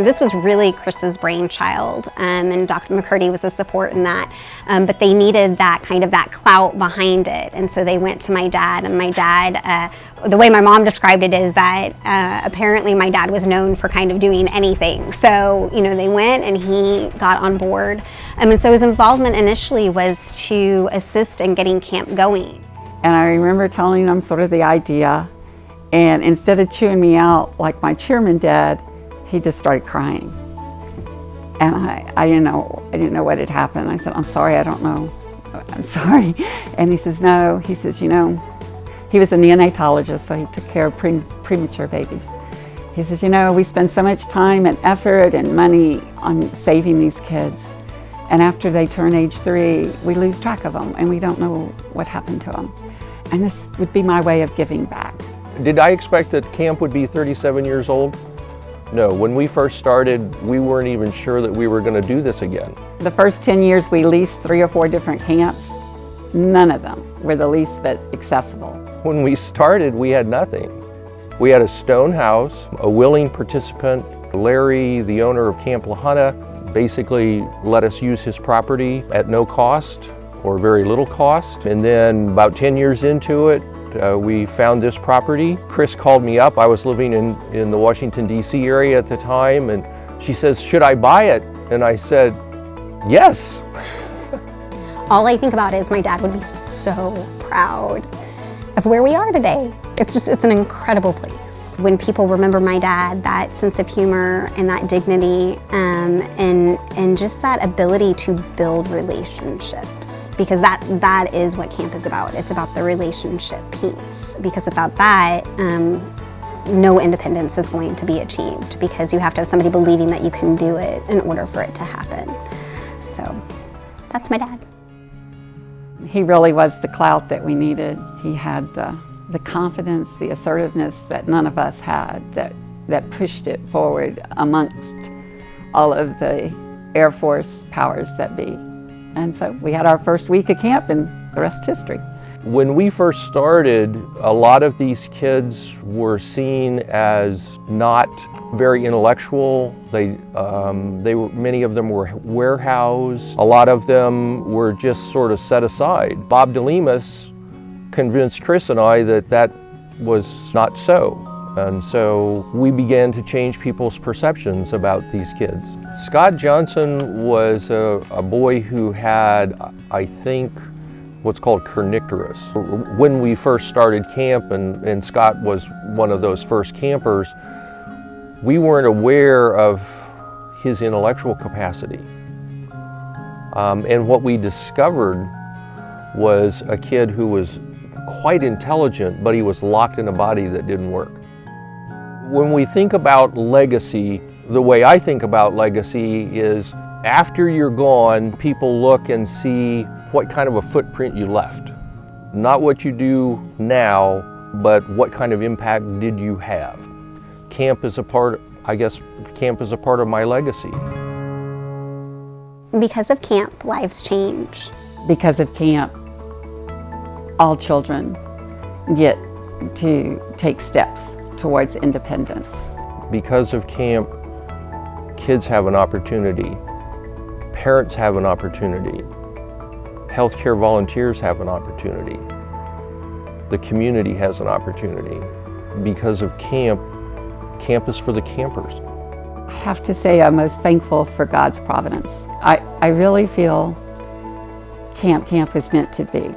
This was really Chris's brainchild, and Dr. McCurdy was a support in that, but they needed that clout behind it, and so they went to my dad, and my dad, the way my mom described it is that apparently my dad was known for kind of doing anything, so they went and he got on board, and so his involvement initially was to assist in getting camp going. And I remember telling him sort of the idea, and instead of chewing me out like my chairman did, he just started crying. And I didn't know what had happened. I said, I'm sorry, I don't know. I'm sorry. And he says, no. He says, he was a neonatologist, so he took care of premature babies. He says, we spend so much time and effort and money on saving these kids. And after they turn age 3, we lose track of them and we don't know what happened to them. And this would be my way of giving back. Did I expect that camp would be 37 years old? No, when we first started, we weren't even sure that we were going to do this again. The first 10 years we leased 3 or 4 different camps. None of them were the least bit accessible. When we started, we had nothing. We had a stone house, a willing participant. Larry, the owner of Camp La Junta, basically let us use his property at no cost or very little cost. And then about 10 years into it, we found this property. Chris called me up. I was living in the Washington, D.C. area at the time, and she says, should I buy it? And I said, yes. All I think about is my dad would be so proud of where we are today. It's an incredible place. When people remember my dad, that sense of humor and that dignity and just that ability to build relationships, because that is what camp is about. It's about the relationship piece, because without that, no independence is going to be achieved, because you have to have somebody believing that you can do it in order for it to happen. So that's my dad. He really was the clout that we needed. He had the confidence, the assertiveness that none of us had, that pushed it forward amongst all of the Air Force powers that be. And so we had our first week of camp, and the rest is history. When we first started, a lot of these kids were seen as not very intellectual. Many of them were warehoused. A lot of them were just sort of set aside. Bob Lemos convinced Chris and I that was not so. And so we began to change people's perceptions about these kids. Scott Johnson was a boy who had, I think, what's called kernicterus. When we first started camp, and Scott was one of those first campers, we weren't aware of his intellectual capacity. And what we discovered was a kid who was quite intelligent, but he was locked in a body that didn't work. When we think about legacy, the way I think about legacy is after you're gone, people look and see what kind of a footprint you left. Not what you do now, but what kind of impact did you have. Camp is a part, I guess, camp is a part of my legacy. Because of camp, lives change. Because of camp, all children get to take steps towards independence. Because of camp, kids have an opportunity, parents have an opportunity, healthcare volunteers have an opportunity, the community has an opportunity. Because of camp, camp is for the campers. I have to say I'm most thankful for God's providence. I really feel camp was meant to be.